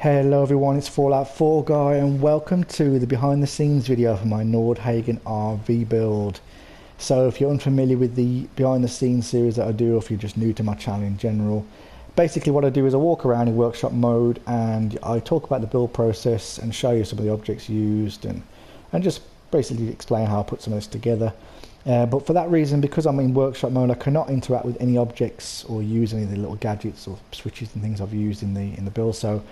Hello everyone, it's Fallout 4 guy and welcome to the behind the scenes video for my Nordhagen RV build. So if you're unfamiliar with the behind the scenes series that I do, or if you're just new to my channel in general, basically what I do is I walk around in workshop mode and I talk about the build process and show you some of the objects used and just basically explain how I put some of this together. But for that reason, because I'm in workshop mode, I cannot interact with any objects or use any of the little gadgets or switches and things I've used in the build. So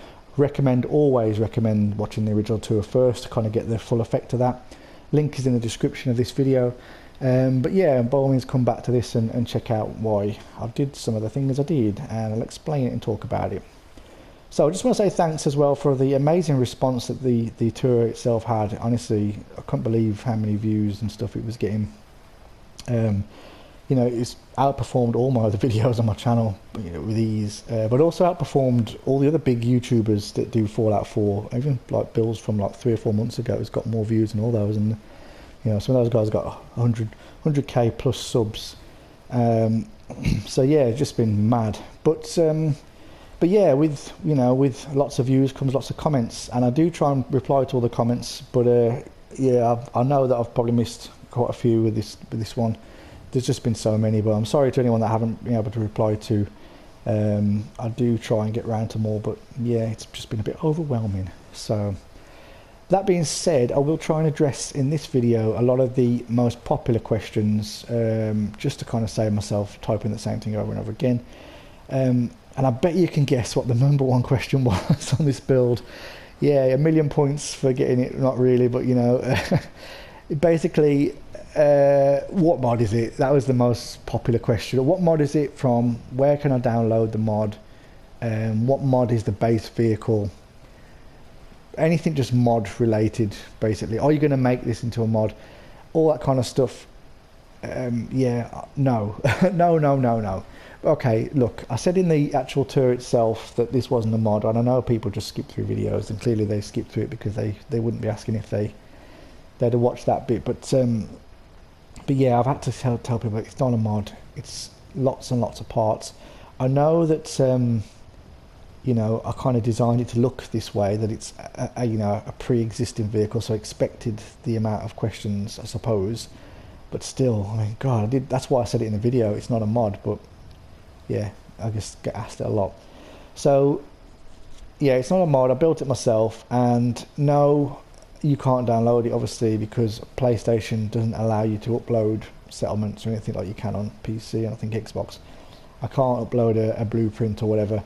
always recommend watching the original tour first to kind of get the full effect of that. Link is in the description of this video. But yeah, by all means come back to this and check out why I did some of the things I did, and I'll explain it and talk about it. So I just want to say thanks as well for the amazing response that the tour itself had. Honestly, I couldn't believe how many views and stuff it was getting. You know, it's outperformed all my other videos on my channel, you know, with ease, but also outperformed all the other big YouTubers that do Fallout 4. Even like builds from like 3 or 4 months ago, it's got more views than all those, and you know, some of those guys got 100k plus subs. So yeah, it's just been mad. But yeah, with lots of views comes lots of comments, and I do try and reply to all the comments. But yeah, I know that I've probably missed quite a few with this one. There's just been so many, but I'm sorry to anyone that I haven't been able to reply to. I do try and get round to more, but yeah, it's just been a bit overwhelming. So that being said, I will try and address in this video a lot of the most popular questions, just to kind of save myself typing the same thing over and over again. And I bet you can guess what the #1 question was on this build. Yeah, 1,000,000 points for getting it, not really, but you know, basically, what mod is it? That was the most popular question. What mod is it from? Where can I download the mod? What mod is the base vehicle? Anything just mod related, basically. Are you going to make this into a mod? All that kind of stuff. Yeah, no. No. Okay, look, I said in the actual tour itself that this wasn't a mod, and I know people just skip through videos, and clearly they skip through it because they wouldn't be asking if they'd have watched that bit. But yeah, I've had to tell people it's not a mod. It's lots and lots of parts. I know that you know, I kind of designed it to look this way, that it's a pre-existing vehicle, so I expected the amount of questions, I suppose. But still, I mean, God, that's why I said it in the video. It's not a mod, but yeah, I just get asked it a lot. So yeah, it's not a mod. I built it myself, and no, you can't download it obviously because PlayStation doesn't allow you to upload settlements or anything like you can on PC and I think Xbox. I can't upload a blueprint or whatever,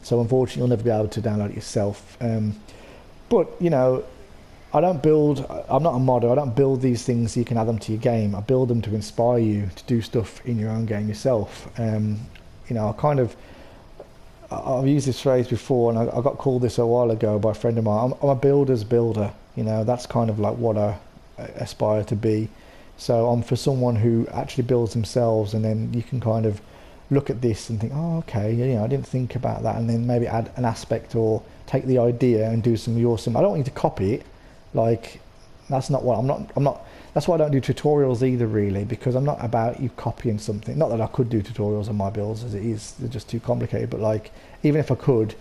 so unfortunately you'll never be able to download it yourself. But you know, I'm not a modder. I don't build these things so you can add them to your game. I build them to inspire you to do stuff in your own game yourself. You know, I've used this phrase before, and I got called this a while ago by a friend of mine. I'm a builder's builder. You know, that's kind of like what I aspire to be. So I'm for someone who actually builds themselves, and then you can kind of look at this and think, oh, okay, you know, I didn't think about that, and then maybe add an aspect or take the idea and do some awesome. I don't want you to copy it. Like, that's not what I'm not. That's why I don't do tutorials either, really, because I'm not about you copying something. Not that I could do tutorials on my builds as it is; they're just too complicated. But like, even if I could,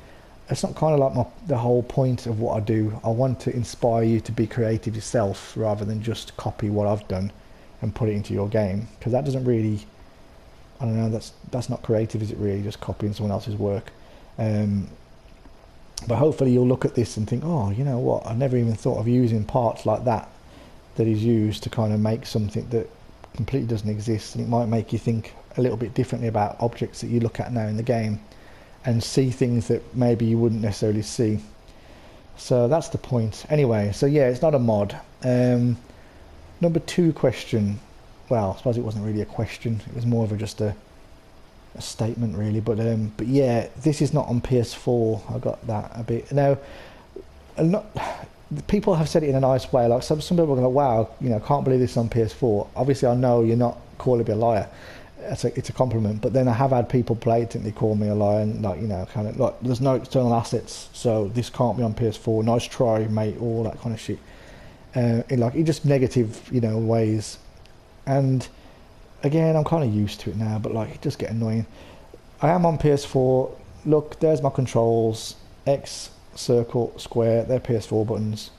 it's not kind of like the whole point of what I do. I want to inspire you to be creative yourself rather than just copy what I've done and put it into your game, because that doesn't really, I don't know, that's not creative, is it really? Just copying someone else's work. But hopefully you'll look at this and think, oh, you know what, I never even thought of using parts like that is used to kind of make something that completely doesn't exist, and it might make you think a little bit differently about objects that you look at now in the game and see things that maybe you wouldn't necessarily see. So that's the point. Anyway, so yeah, it's not a mod. #2 question. Well, I suppose it wasn't really a question. It was more of just a statement, really. But yeah, this is not on PS4. I got that a bit. Now, people have said it in a nice way. Like some people are going, wow, you know, can't believe this is on PS4. Obviously, I know you're not calling me a liar. It's a compliment. But then I have had people blatantly call me a liar, and like, you know, kind of like, there's no external assets, so this can't be on PS4. Nice try, mate. All that kind of shit. In just negative, you know, ways. And again, I'm kind of used to it now, but like, it does get annoying. I am on PS4. Look, there's my controls. X circle, square, they're PS4 buttons.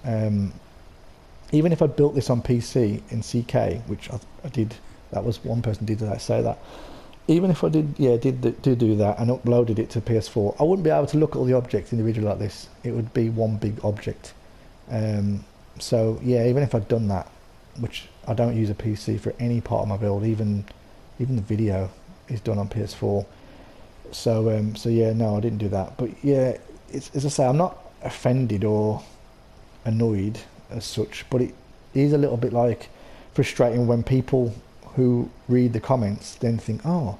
Even if I built this on PC in CK, which I did, that was one person did say that. Even if I did do that and uploaded it to PS4, I wouldn't be able to look at all the objects individually like this. It would be one big object. So yeah, even if I'd done that, which I don't use a PC for any part of my build, even the video is done on PS4. So yeah, no, I didn't do that. But yeah, it's, as I say, I'm not offended or annoyed as such, but it is a little bit like frustrating when people who read the comments then think, oh,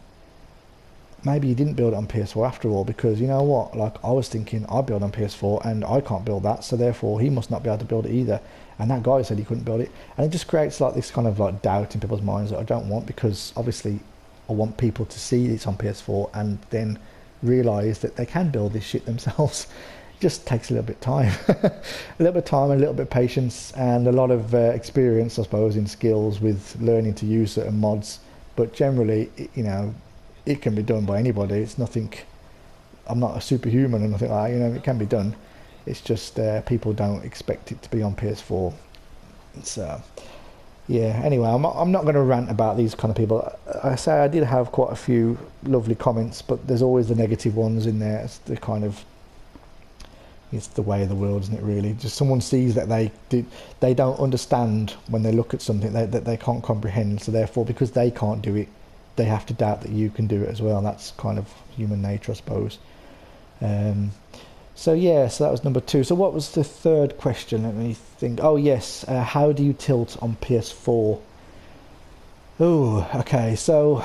maybe you didn't build it on PS4 after all, because you know what, like I was thinking I build on PS4 and I can't build that, so therefore he must not be able to build it either, and that guy said he couldn't build it, and it just creates like this kind of like doubt in people's minds that I don't want, because obviously I want people to see it's on PS4 and then realise that they can build this shit themselves. It just takes a little bit of time. A little bit of time and a little bit of patience and a lot of experience, I suppose, in skills with learning to use certain mods. But generally, you know, it can be done by anybody. It's nothing, I'm not a superhuman or nothing like that, you know, it can be done. It's just people don't expect it to be on PS4. So yeah, anyway, I'm not going to rant about these kind of people. I say I did have quite a few lovely comments, but there's always the negative ones in there. It's the kind of, it's the way of the world, isn't it, really? Just someone sees that they don't understand when they look at something that they can't comprehend, so therefore because they can't do it, they have to doubt that you can do it as well. And that's kind of human nature, I suppose. So yeah, so that was number 2. So what was the third question? Let me think. Oh yes, how do you tilt on PS4? Oh, okay. So,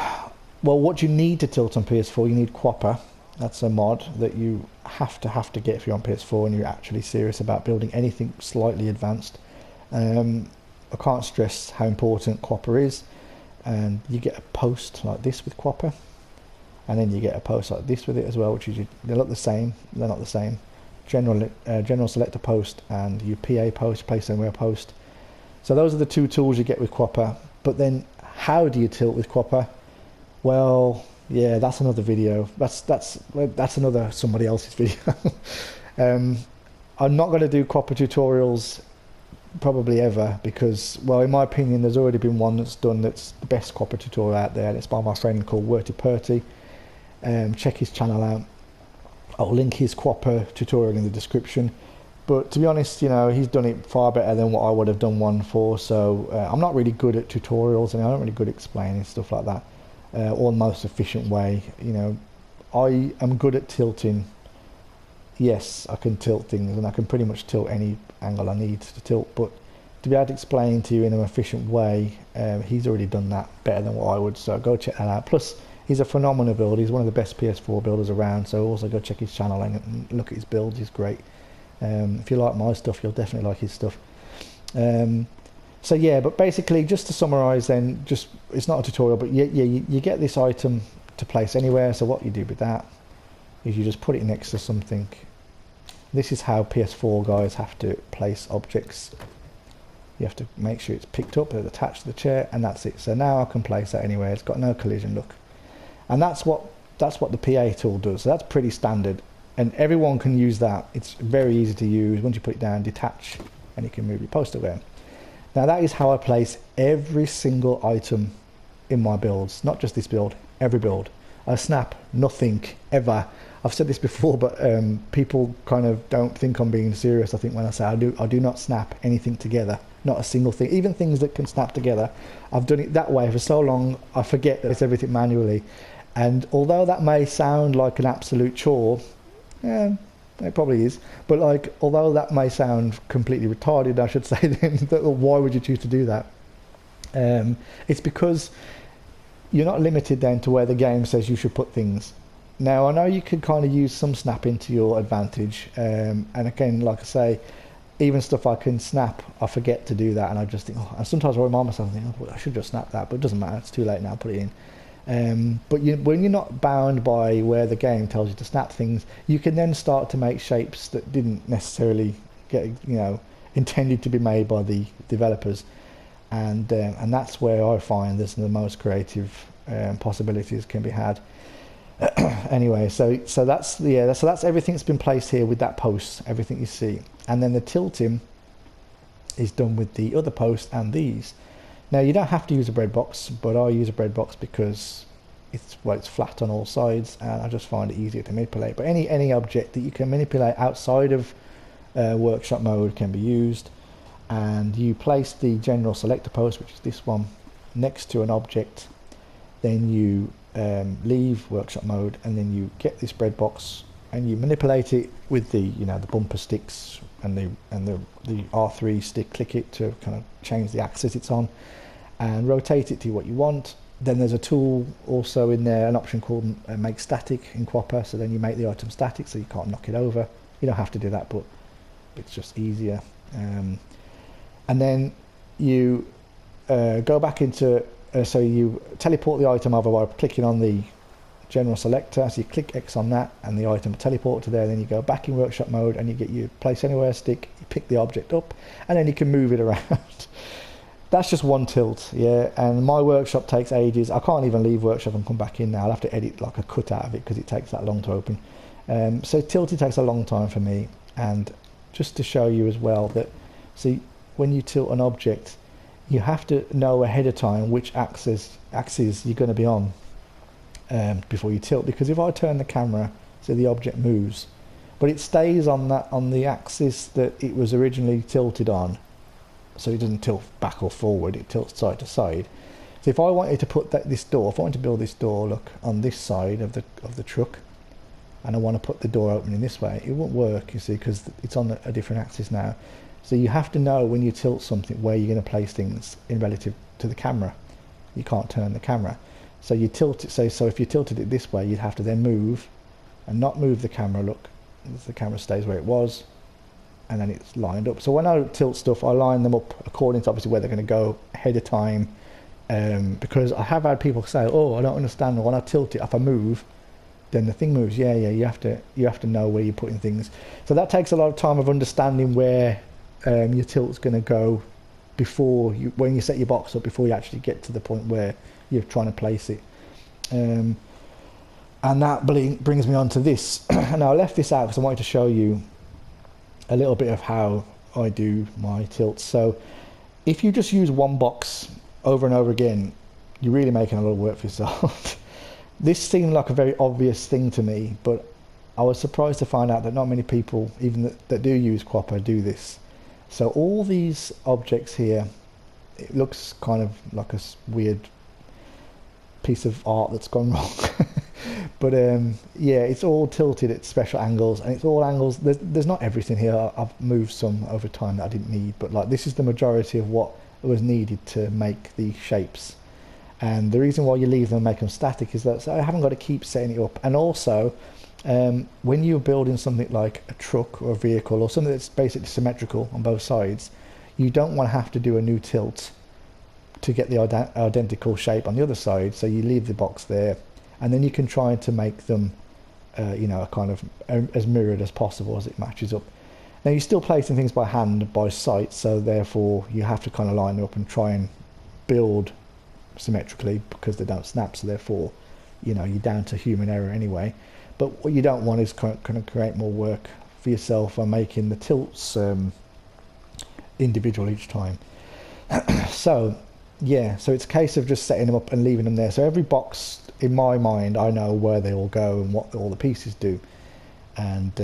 well, what you need to tilt on PS4, you need Quapper. That's a mod that you have to get if you're on PS4 and you're actually serious about building anything slightly advanced. I can't stress how important Quapper is. And you get a post like this with Quapper, and then you get a post like this with it as well, which is, they look the same, they're not the same. General selector post and your PA post, place anywhere post. So those are the 2 tools you get with Quapper. But then how do you tilt with Quapper? Well, yeah, that's another video. That's another somebody else's video. I'm not going to do Quapper tutorials probably ever, because, well, in my opinion, there's already been one that's done that's the best Quapper tutorial out there, and it's by my friend called Worty Purty. Check his channel out. I'll link his Quapper tutorial in the description. But to be honest, you know, he's done it far better than what I would have done one for. So I'm not really good at tutorials, and I'm not really good at explaining stuff like that, or the most efficient way. You know, I am good at tilting. Yes, I can tilt things, and I can pretty much tilt any angle I need to tilt, but to be able to explain to you in an efficient way, he's already done that better than what I would, so go check that out. Plus, he's a phenomenal builder. He's one of the best PS4 builders around, so also go check his channel and look at his builds. He's great. If you like my stuff, you'll definitely like his stuff. So yeah, but basically, just to summarize then, just, it's not a tutorial, but you get this item to place anywhere. So what you do with that is you just put it next to something. This is how PS4 guys have to place objects. You have to make sure it's picked up, it's attached to the chair, and that's it. So now I can place that anywhere. It's got no collision, look. And that's what the PA tool does. So that's pretty standard, and everyone can use that. It's very easy to use. Once you put it down, detach, and you can move your poster around. Now that is how I place every single item in my builds, not just this build, every build. I snap nothing ever. I've said this before, but people kind of don't think I'm being serious, I think, when I say I do not snap anything together, not a single thing, even things that can snap together. I've done it that way for so long, I forget that it's everything manually. And although that may sound like an absolute chore, yeah, it probably is, but like, although that may sound completely retarded, I should say, then why would you choose to do that? It's because you're not limited then to where the game says you should put things. Now, I know you could kind of use some snapping to your advantage, and again, like I say, even stuff I can snap, I forget to do that, and I just think, oh, and sometimes I remind myself, oh, I should just snap that, but it doesn't matter, it's too late now, put it in. But when you're not bound by where the game tells you to snap things, you can then start to make shapes that didn't necessarily get, intended to be made by the developers, and that's where I find there's the most creative possibilities can be had. Anyway, so that's so that's everything that's been placed here with that post, everything you see, and then the tilting is done with the other post and these. Now you don't have to use a bread box, but I use a bread box because it's flat on all sides, and I just find it easier to manipulate. But any object that you can manipulate outside of workshop mode can be used, and you place the general selector post, which is this one, next to an object. Then you leave workshop mode, and then you get this bread box and you manipulate it with the the bumper sticks and the R3 stick. Click it to kind of change the axis it's on, and rotate it to what you want. Then there's a tool also in there, an option called make static in Quapper. So then you make the item static, so you can't knock it over. You don't have to do that, but it's just easier. And then you go back into so you teleport the item over by clicking on the general selector. So you click X on that and the item will teleport to there. Then you go back in workshop mode and you get your place anywhere stick, you pick the object up, and then you can move it around. That's just one tilt, yeah, and my workshop takes ages. I can't even leave workshop and come back in now. I'll have to edit like a cut out of it because it takes that long to open. So tilting takes a long time for me. And just to show you as well that, see, when you tilt an object, you have to know ahead of time which axis you're going to be on before you tilt. Because if I turn the camera, so the object moves, but it stays on the axis that it was originally tilted on, so it doesn't tilt back or forward, it tilts side to side. So if I wanted to put this door, if I want to build this door, look, on this side of the truck, and I want to put the door opening this way, it won't work, you see, because it's on a different axis now. So you have to know when you tilt something where you're going to place things in relative to the camera. You can't turn the camera. So you tilt it, so if you tilted it this way, you'd have to then move and not move the camera, look, the camera stays where it was, and then it's lined up. So when I tilt stuff, I line them up according to obviously where they're going to go ahead of time, because I have had people say, oh, I don't understand, when I tilt it, if I move, then the thing moves. Yeah, you have to know where you're putting things. So that takes a lot of time of understanding where your tilt's going to go when you set your box up, before you actually get to the point where you're trying to place it. And that brings me on to this. Now I left this out because I wanted to show you a little bit of how I do my tilts. So if you just use one box over and over again, you're really making a lot of work for yourself. This seemed like a very obvious thing to me, but I was surprised to find out that not many people, even that do use Quapper, do this. So all these objects here, it looks kind of like a weird piece of art that's gone wrong. But yeah, it's all tilted at special angles, and it's all angles. There's not everything here. I've moved some over time that I didn't need, but like this is the majority of what was needed to make the shapes. And the reason why you leave them and make them static is that I haven't got to keep setting it up. And also, when you're building something like a truck or a vehicle or something that's basically symmetrical on both sides, you don't want to have to do a new tilt to get the identical shape on the other side. So you leave the box there, and then you can try to make them, kind of as mirrored as possible as it matches up. Now you're still placing things by hand, by sight, so therefore you have to kind of line them up and try and build symmetrically because they don't snap, so therefore you're down to human error anyway. But what you don't want is kind of create more work for yourself by making the tilts individual each time. So it's a case of just setting them up and leaving them there. So every box, in my mind, I know where they all go and what all the pieces do, and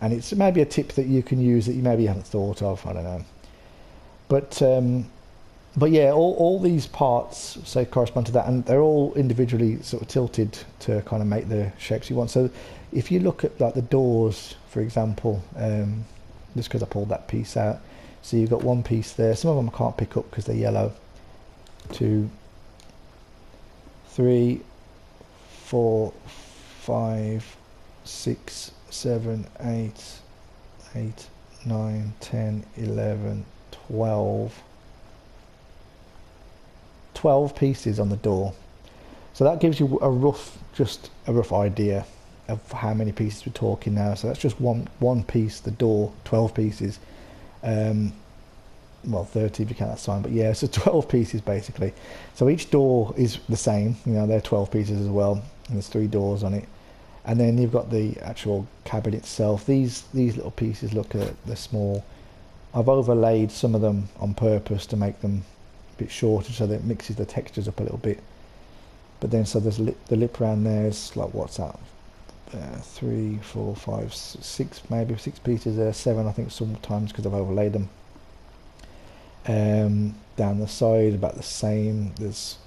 it's maybe a tip that you can use that you maybe haven't thought of, I don't know. But yeah, all these parts correspond to that, and they're all individually sort of tilted to kind of make the shapes you want. So if you look at like the doors, for example, just because I pulled that piece out, so you've got one piece there. Some of them I can't pick up because they're yellow. 2, 3, 4, 5, 6, 7, 8, 9, 10, 11, 12 pieces on the door. So that gives you a rough idea of how many pieces we're talking now. So that's just one piece, the door, 12 pieces. Well, 30 if you count that sign, but yeah, so 12 pieces basically. So each door is the same, they're 12 pieces as well. and there's 3 doors on it. And then you've got the actual cabin itself. These little pieces look at they're small. I've overlaid some of them on purpose to make them a bit shorter so that it mixes the textures up a little bit. But then so there's the lip around there is like, what's that? 3, 4, 5, 6, maybe 6 pieces there, 7 I think sometimes because I've overlaid them. Down the side about the same. There's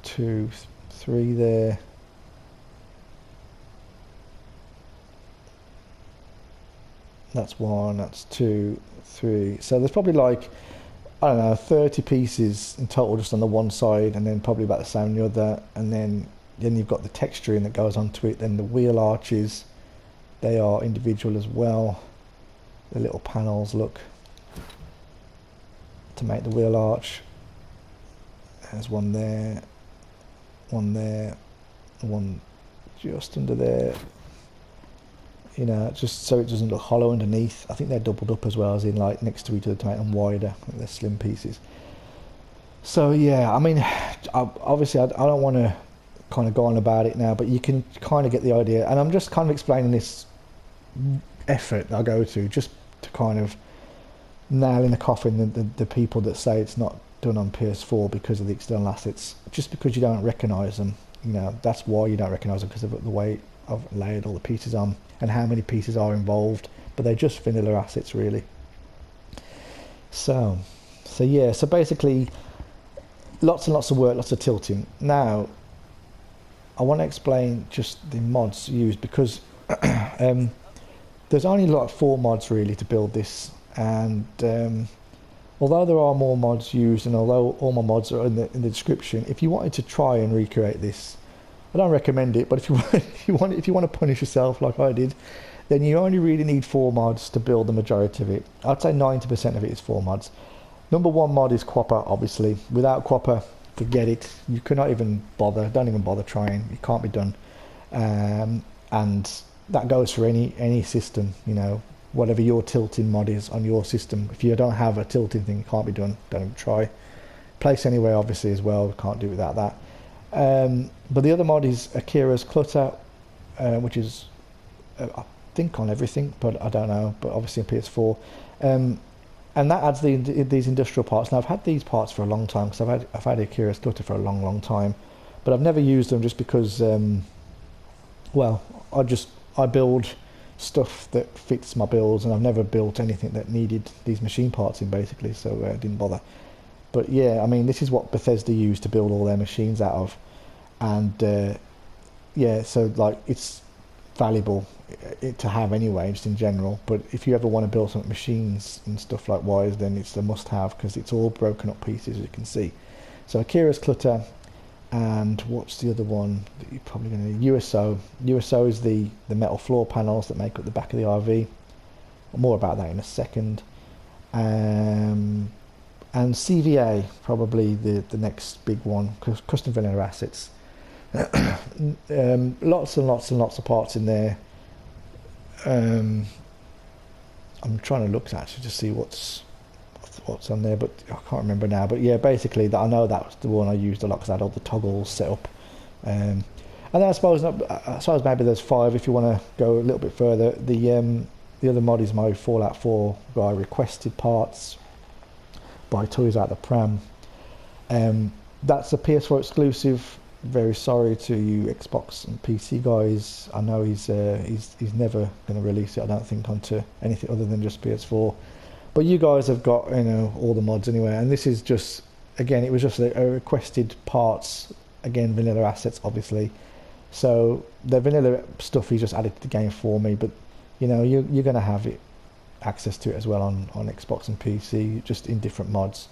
2, 3 there. That's 1, that's 2, 3. So there's probably like, I don't know, 30 pieces in total just on the one side, and then probably about the same on the other. And then you've got the texturing that goes onto it. Then the wheel arches, they are individual as well. The little panels, look, to make the wheel arch. There's one there, one just under there. You know, just so it doesn't look hollow underneath. I think they're doubled up as well, as in like next to each other to make them wider. They're slim pieces. So yeah, I mean, obviously I don't want to kind of go on about it now, but you can kind of get the idea. And I'm just kind of explaining this effort I go to just to kind of nail in the coffin the people that say it's not done on PS4 because of the external assets. Just because you don't recognise them, you know, that's why you don't recognise them, because of the way I've laid all the pieces on and how many pieces are involved. But they're just vanilla assets really. So yeah, so basically lots and lots of work, lots of tilting. Now I want to explain just the mods used, because there's only like 4 mods really to build this, and although there are more mods used, and although all my mods are in the description, if you wanted to try and recreate this, I don't recommend it, but if you want to punish yourself like I did, then you only really need 4 mods to build the majority of it. I'd say 90% of it is 4 mods. Number 1 mod is Quapper, obviously. Without Quapper, forget it. You cannot even bother. Don't even bother trying. It can't be done. And that goes for any system, you know, whatever your tilting mod is on your system. If you don't have a tilting thing, it can't be done. Don't even try. Place Anywhere, obviously, as well. Can't do without that. But the other mod is Akira's Clutter, which is I think on everything, but I don't know, but obviously on PS4, and that adds these industrial parts. Now I've had these parts for a long time, because I've had Akira's Clutter for a long time, but I've never used them just because well, I build stuff that fits my builds, and I've never built anything that needed these machine parts in, basically, so I didn't bother. But yeah, I mean, this is what Bethesda used to build all their machines out of, and yeah, so like it's valuable to have anyway, just in general. But if you ever want to build some machines and stuff like wise, then it's a must-have, because it's all broken up pieces, as you can see. So Akira's Clutter, and what's the other one that you're probably going to USO. USO is the metal floor panels that make up the back of the RV. More about that in a second. And CVA, probably the next big one, custom vanilla assets. Lots and lots and lots of parts in there. I'm trying to look actually to see what's on there, but I can't remember now. But yeah, basically I know that was the one I used a lot, because I had all the toggles set up. And then I suppose maybe there's 5 if you want to go a little bit further. The other mod is my Fallout 4 guy requested parts by Toys Out the Pram. That's a PS4 exclusive. Very sorry to you Xbox and PC guys. I know he's never going to release it, I don't think, onto anything other than just PS4. But you guys have got, you know, all the mods anyway. And this is just, again, it was just a requested parts. Again, vanilla assets, obviously. So the vanilla stuff he's just added to the game for me. But you know, you're going to have access to it as well on Xbox and PC, just in different mods.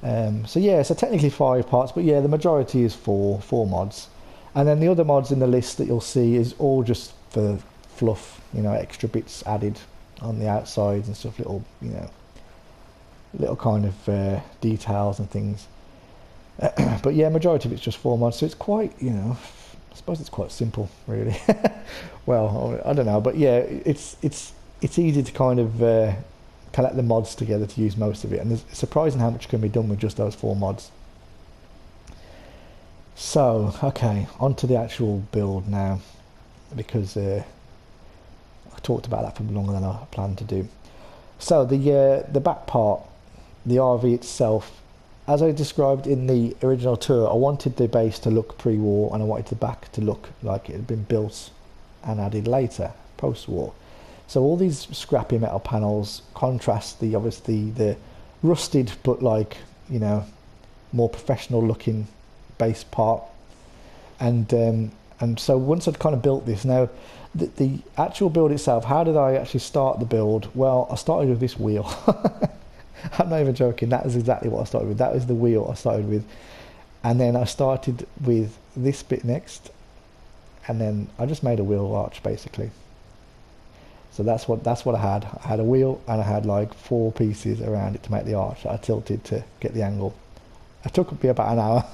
So yeah, so technically 5 parts, but yeah, the majority is 4 mods. And then the other mods in the list that you'll see is all just for fluff, you know, extra bits added on the outsides and stuff, little, you know, little kind of details and things. But yeah, majority of it's just 4 mods, so it's quite, you know, I suppose it's quite simple, really. Well, I don't know, but yeah, it's easy to kind of collect the mods together to use most of it, and it's surprising how much can be done with just those 4 mods. So, okay, on to the actual build now, because I talked about that for longer than I planned to do. So the back part, the RV itself, as I described in the original tour, I wanted the base to look pre-war, and I wanted the back to look like it had been built and added later, post-war. So all these scrappy metal panels contrast obviously the rusted but like, you know, more professional looking base part. And so once I'd kind of built this, now the actual build itself, how did I actually start the build? Well, I started with this wheel. I'm not even joking, that is exactly what I started with. That was the wheel I started with. And then I started with this bit next, and then I just made a wheel arch basically. So that's what I had. I had a wheel and I had like 4 pieces around it to make the arch that I tilted to get the angle. It took me about an hour.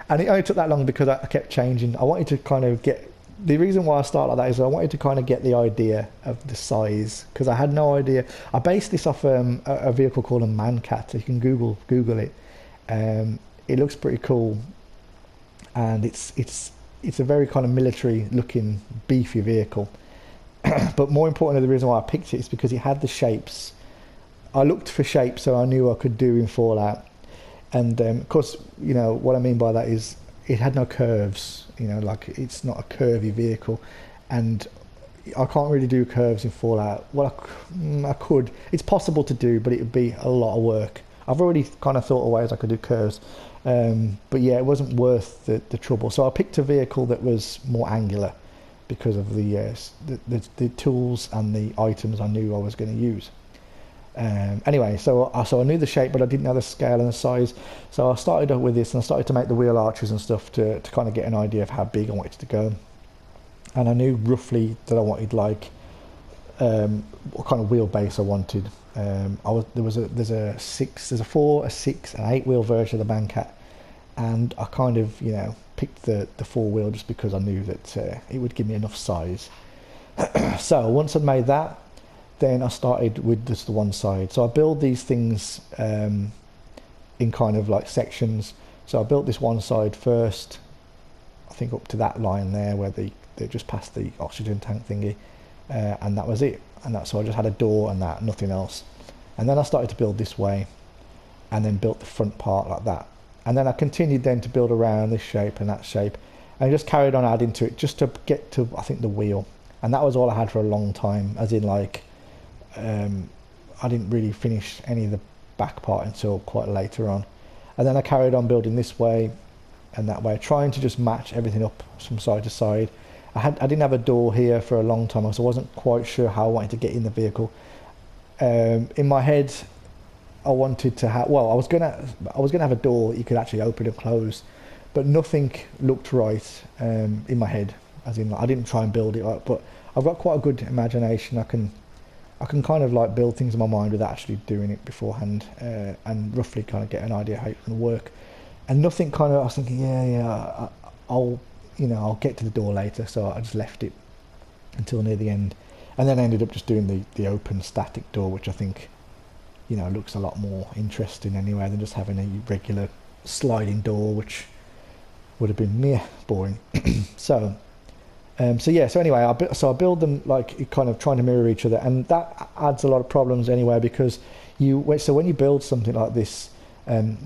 And it only took that long because I kept changing. I wanted to kind of get, the reason why I started like that is I wanted to kind of get the idea of the size, because I had no idea. I based this off a vehicle called a Mancat. You can Google it. It looks pretty cool, and it's a very kind of military looking beefy vehicle. But more importantly, the reason why I picked it is because it had the shapes. I looked for shapes so I knew I could do in Fallout. And of course, you know, what I mean by that is it had no curves, you know, like it's not a curvy vehicle. And I can't really do curves in Fallout. Well, I could. It's possible to do, but it would be a lot of work. I've already kind of thought of ways I could do curves. But yeah, it wasn't worth the trouble. So I picked a vehicle that was more angular because of the tools and the items I knew I was going to use. Anyway, so I knew the shape, but I didn't know the scale and the size. So I started up with this, and I started to make the wheel arches and stuff to kind of get an idea of how big I wanted it to go. And I knew roughly that I wanted like what kind of wheelbase I wanted. There's a 4, a 6, and 8 wheel version of the Mancat, and I kind of, you know, picked the 4 wheel just because I knew that it would give me enough size. So once I'd made that, then I started with just the one side. So I build these things in kind of like sections. So I built this one side first, I think up to that line there where they just passed the oxygen tank thingy, and that was it. And so I just had a door and that, nothing else. And then I started to build this way, and then built the front part like that. And then I continued then to build around this shape and that shape, and I just carried on adding to it just to get to, I think, the wheel. And that was all I had for a long time, as in like, I didn't really finish any of the back part until quite later on. And then I carried on building this way and that way, trying to just match everything up from side to side. I didn't have a door here for a long time, so I wasn't quite sure how I wanted to get in the vehicle. In my head, I wanted to have, well, I was gonna have a door that you could actually open and close, but nothing looked right in my head. As in, I didn't try and build it up, but I've got quite a good imagination. I can kind of like build things in my mind without actually doing it beforehand, and roughly kind of get an idea how it's going to work. And nothing kind of, I was thinking, I'll get to the door later. So I just left it until near the end, and then I ended up just doing the open static door, which I think, you know, looks a lot more interesting anyway than just having a regular sliding door, which would have been boring. So anyway, I build them like kind of trying to mirror each other, and that adds a lot of problems anyway, because when you build something like this,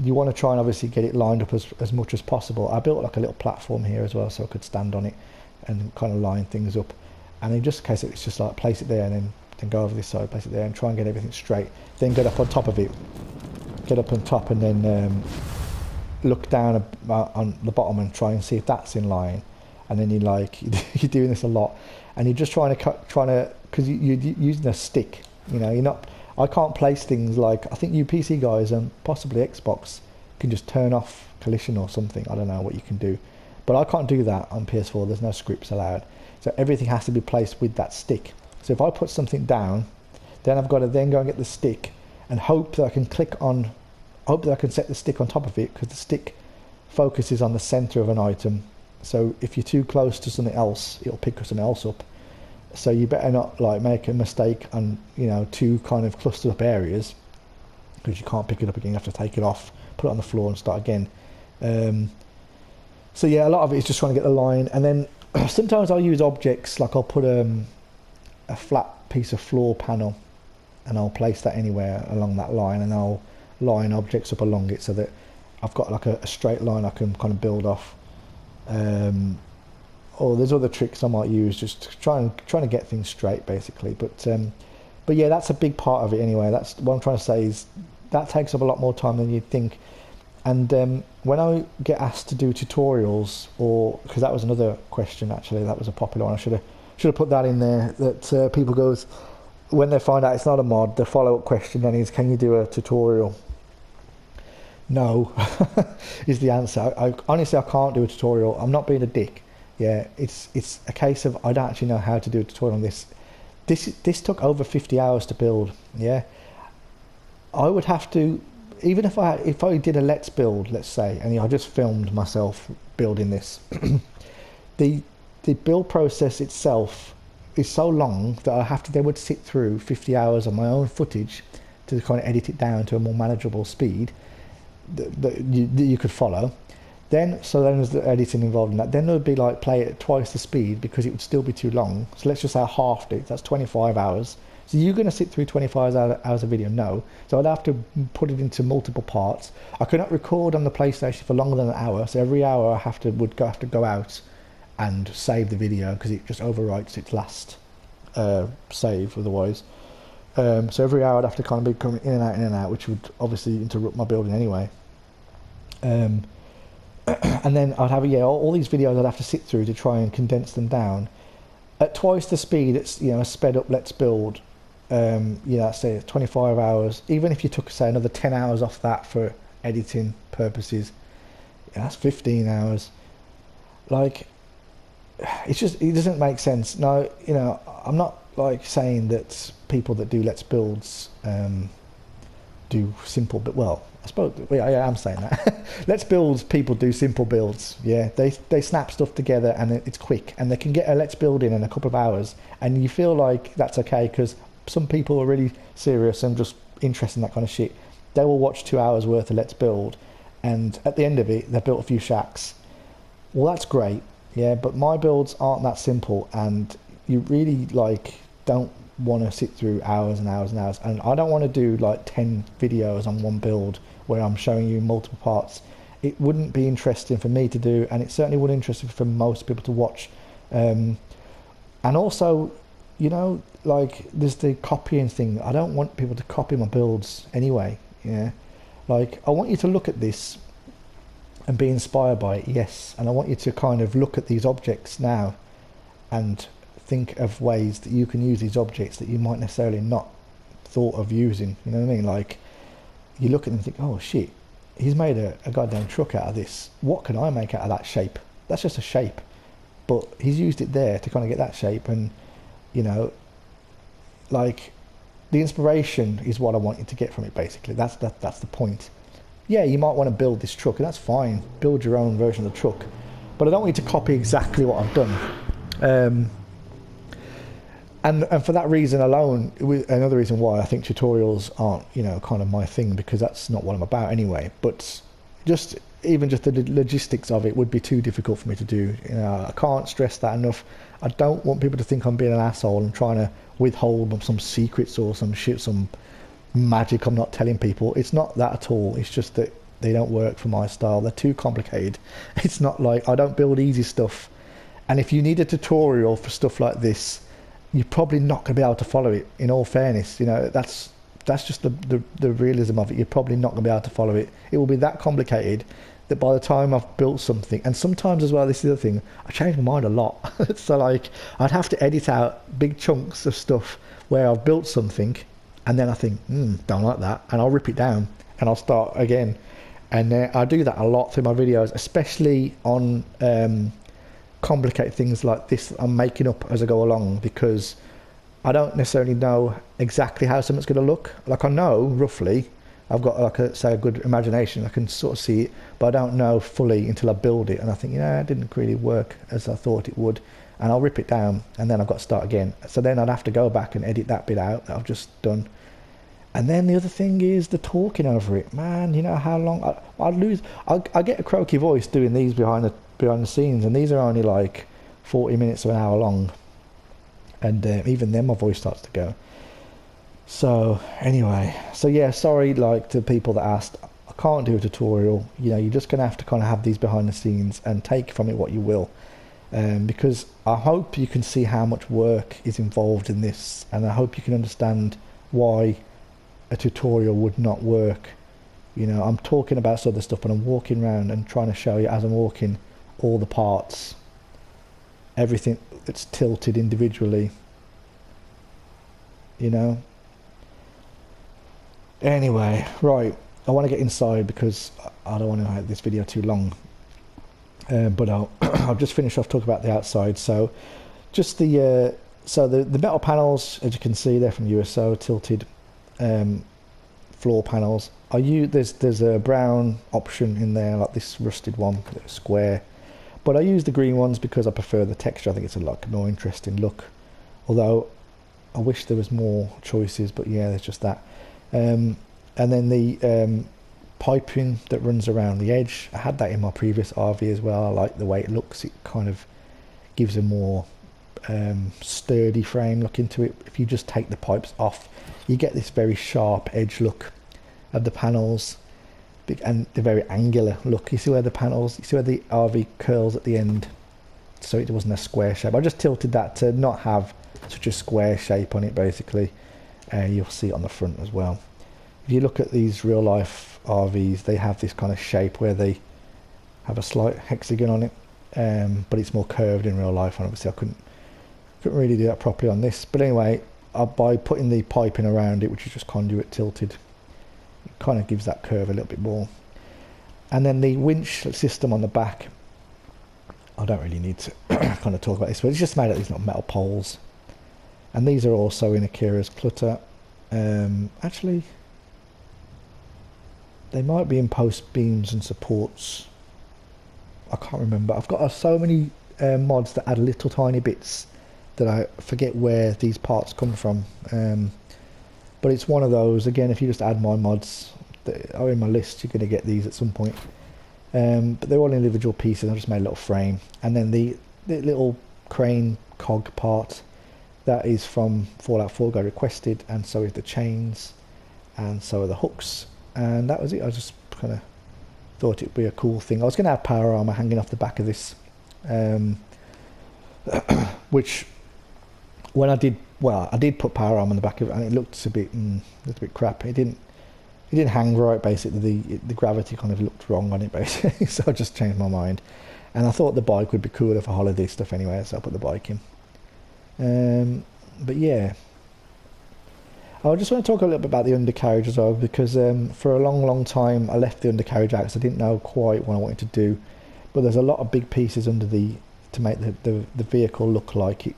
you want to try and obviously get it lined up as much as possible. I built like a little platform here as well, so I could stand on it and kind of line things up. And in just case, it's just like place it there and then go over this side, place it there, and try and get everything straight. Then get up on top of it, and then look down on the bottom and try and see if that's in line. And then you're doing this a lot, and you're just trying to because you're using a stick. You know, I can't place things like, I think you PC guys and possibly Xbox can just turn off collision or something. I don't know what you can do, but I can't do that on PS4. There's no scripts allowed, so everything has to be placed with that stick. So if I put something down, then I've got to then go and get the stick and hope that I can set the stick on top of it, because the stick focuses on the center of an item. So if you're too close to something else, it'll pick something else up. So you better not like make a mistake on, you know, two kind of clustered up areas, because you can't pick it up again. You have to take it off, put it on the floor and start again. So yeah, a lot of it is just trying to get the line, and then sometimes I'll use objects, like I'll put a flat piece of floor panel and I'll place that anywhere along that line, and I'll line objects up along it so that I've got like a straight line I can kind of build off. Or there's other tricks I might use just to trying to get things straight, basically. But yeah, that's a big part of it anyway. That's what I'm trying to say, is that takes up a lot more time than you'd think. And when I get asked to do tutorials, or because that was another question actually, that was a popular one. I should have put that in there. That people goes, when they find out it's not a mod, the follow-up question then is, can you do a tutorial? No, is the answer. I honestly, I can't do a tutorial. I'm not being a dick. Yeah, it's a case of I don't actually know how to do a tutorial on this. This took over 50 hours to build. Yeah, I would have to, even if I did a let's build, let's say, and I just filmed myself building this, the build process itself is so long that they would sit through 50 hours of my own footage to kind of edit it down to a more manageable speed that you could follow. Then there's the editing involved in that. Then there would be like play it at twice the speed because it would still be too long. So let's just say I halved it. That's 25 hours. So you're going to sit through 25 hours of video? No. So I'd have to put it into multiple parts. I could not record on the PlayStation for longer than an hour. So every hour I have to go out and save the video because it just overwrites its last save otherwise. So every hour I'd have to kind of be coming in and out, which would obviously interrupt my building anyway. And then I'd have all these videos I'd have to sit through to try and condense them down at twice the speed. It's a sped up let's build. Say 25 hours. Even if you took say another 10 hours off that for editing purposes, that's 15 hours. Like, it doesn't make sense. Now, I'm not like saying that people that do let's builds do simple, but well, I suppose I am saying that. Let's builds people do simple builds. Yeah, they snap stuff together and it's quick, and they can get a let's build in a couple of hours, and you feel like that's okay because some people are really serious and just interested in that kind of shit. They will watch 2 hours worth of let's build, and at the end of it, they've built a few shacks. Well, that's great. Yeah, but my builds aren't that simple, and you really don't want to sit through hours and hours and hours, and I don't want to do like 10 videos on one build where I'm showing you multiple parts. It wouldn't be interesting for me to do, and it certainly wouldn't be interesting for most people to watch. And also, there's the copying thing. I don't want people to copy my builds anyway. Yeah, I want you to look at this and be inspired by it, yes, and I want you to kind of look at these objects now and think of ways that you can use these objects that you might necessarily not thought of using. You know what I mean? Like, you look at them and think, oh shit, he's made a goddamn truck out of this. What can I make out of that shape? That's just a shape, but he's used it there to kind of get that shape. And the inspiration is what I want you to get from it, basically. That's the point. Yeah, you might want to build this truck, and that's fine. Build your own version of the truck, but I don't want you to copy exactly what I've done. And for that reason alone, another reason why I think tutorials aren't, kind of my thing, because that's not what I'm about anyway. But even just the logistics of it would be too difficult for me to do. I can't stress that enough. I don't want people to think I'm being an asshole and trying to withhold some secrets or some shit, some magic I'm not telling people. It's not that at all. It's just that they don't work for my style. They're too complicated. It's not like I don't build easy stuff. And if you need a tutorial for stuff like this, you're probably not going to be able to follow it. In all fairness, that's just the realism of it. You're probably not going to be able to follow it. It will be that complicated that by the time I've built something, and sometimes as well, this is the other thing, I change my mind a lot. So I'd have to edit out big chunks of stuff where I've built something, and then I think, don't like that, and I'll rip it down and I'll start again. And I do that a lot through my videos, especially on complicated things like this that I'm making up as I go along, because I don't necessarily know exactly how something's going to look. I know roughly, I've got a good imagination, I can sort of see it, but I don't know fully until I build it, and I think, it didn't really work as I thought it would, and I'll rip it down, and then I've got to start again. So then I'd have to go back and edit that bit out that I've just done. And then the other thing is the talking over it. Man, how long I'd lose. I get a croaky voice doing these behind behind the scenes, and these are only like 40 minutes to an hour long, and even then my voice starts to go. So anyway, so yeah, sorry like to people that asked. I can't do a tutorial. You know, you're just gonna have to kind of have these behind the scenes and take from it what you will, because I hope you can see how much work is involved in this, and I hope you can understand why a tutorial would not work. You know, I'm talking about some other stuff, but I'm walking around and trying to show you as I'm walking all the parts, everything that's tilted individually, you know. Anyway, right, I want to get inside because I don't want to make this video too long, but I'll just finish off talking about the outside. So just the metal panels, as you can see, they're from USO tilted floor panels. There's a brown option in there, like this rusted one, square, but I use the green ones because I prefer the texture. I think it's a lot more interesting look, although I wish there was more choices, but yeah, there's just that. And then the piping that runs around the edge, I had that in my previous RV as well. I like the way it looks. It kind of gives a more sturdy frame look into it. If you just take the pipes off, you get this very sharp edge look of the panels, and the very angular look. You see where the panels, you see where the RV curls at the end, so it wasn't a square shape. I just tilted that to not have such a square shape on it, basically. You'll see it on the front as well. If you look at these real life RVs, they have this kind of shape where they have a slight hexagon on it, but it's more curved in real life, and obviously I couldn't really do that properly on this. But anyway, by putting the piping around it, which is just conduit tilted, it kind of gives that curve a little bit more. And then the winch system on the back, I don't really need to kind of talk about this, but it's just made out of these little metal poles, and these are also in Akira's Clutter. Actually, they might be in post beams and supports. I can't remember. I've got so many mods that add little tiny bits that I forget where these parts come from. But it's one of those. Again, if you just add my mods that are in my list, you're going to get these at some point. But they're all individual pieces. I just made a little frame, and then the little crane cog part, that is from Fallout 4 Guy requested, and so is the chains, and so are the hooks, and that was it. I just kind of thought it'd be a cool thing. I was going to have power armor hanging off the back of this, which when I did put power armor on the back of it, and it looked a bit crap. It didn't hang right, basically. The gravity kind of looked wrong on it, basically. So I just changed my mind, and I thought the bike would be cooler for holiday stuff anyway, so I put the bike in. But yeah, I just want to talk a little bit about the undercarriage as well, because for a long time I left the undercarriage out because I didn't know quite what I wanted to do. But there's a lot of big pieces under to make the vehicle look like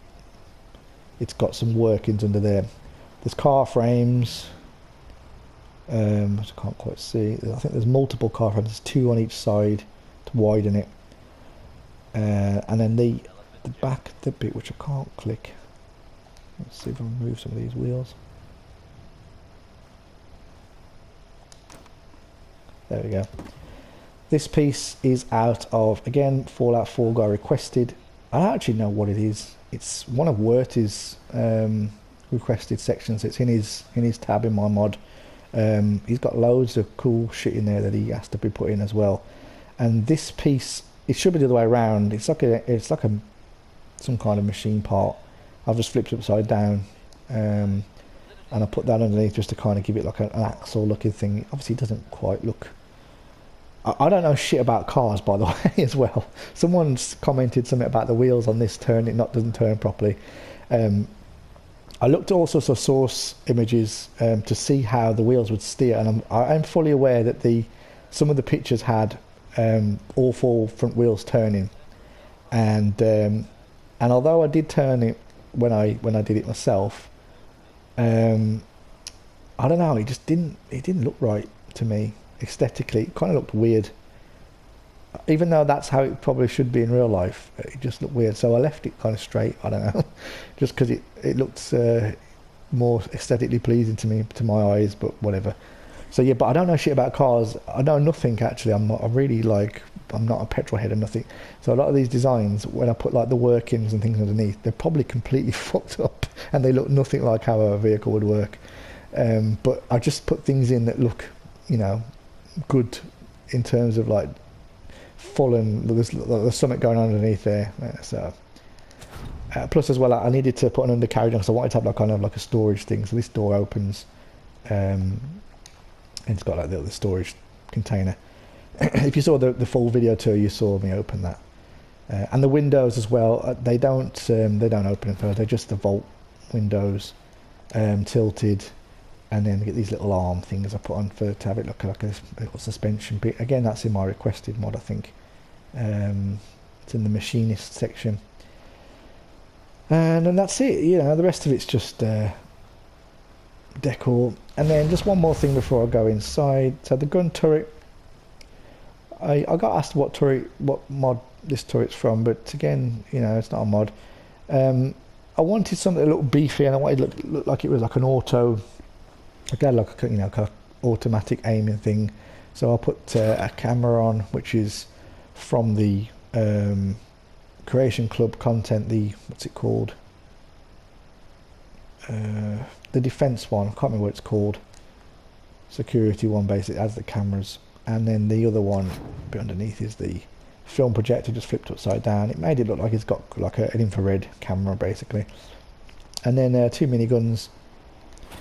it's got some workings under there. There's car frames. I can't quite see. I think there's multiple car frames. There's two on each side to widen it, and then the back, the bit which I can't click. Let's see if I can move some of these wheels. There we go. This piece is out of, again, Fallout 4 Guy requested. I don't actually know what it is. It's one of Werty's requested sections. It's in his tab in my mod. He's got loads of cool shit in there that he has to be put in as well. And this piece, it should be the other way around. It's like some kind of machine part. I've just flipped it upside down, and I put that underneath just to kind of give it like an axle looking thing. Obviously it doesn't quite look, I don't know shit about cars, by the way, as well. Someone's commented something about the wheels on this doesn't turn properly. I looked at all sorts of source images to see how the wheels would steer, and I'm fully aware that some of the pictures had all four front wheels turning, and although I did turn it when I did it myself, I don't know, it didn't look right to me aesthetically. It kind of looked weird, even though that's how it probably should be in real life. It just looked weird, so I left it kind of straight. I don't know, just because it looked more aesthetically pleasing to me, to my eyes, but whatever. So yeah, but I don't know shit about cars. I know nothing actually. I'm not. I really like. I'm not a petrol head or nothing. So a lot of these designs, when I put like the workings and things underneath, they're probably completely fucked up, and they look nothing like how a vehicle would work. But I just put things in that look, you know, good in terms of like full, and there's something going on underneath there. Plus as well, I needed to put an undercarriage on because I wanted to have like kind of like a storage thing. So this door opens, and it's got like the storage container. If you saw the full video tour, you saw me open that. And the windows as well. They don't open and close. They're just the vault windows, tilted, and then get these little arm things I put on to have it look like a little suspension bit. Again, that's in my requested mod, I think. It's in the machinist section. And then that's it. You know, the rest of it's just decor. And then just one more thing before I go inside. So the gun turret. I got asked what mod this turret's from, but again, you know, it's not a mod. I wanted something a little beefy, and I wanted it to look like it was like an auto. I got like a, you know, kind of automatic aiming thing. So I put a camera on, which is from the Creation Club content. The what's it called? The defense one. I can't remember what it's called. Security one, basically, adds the cameras. And then the other one a bit underneath is the film projector, just flipped upside down. It made it look like it's got like an infrared camera basically. And then 2 miniguns,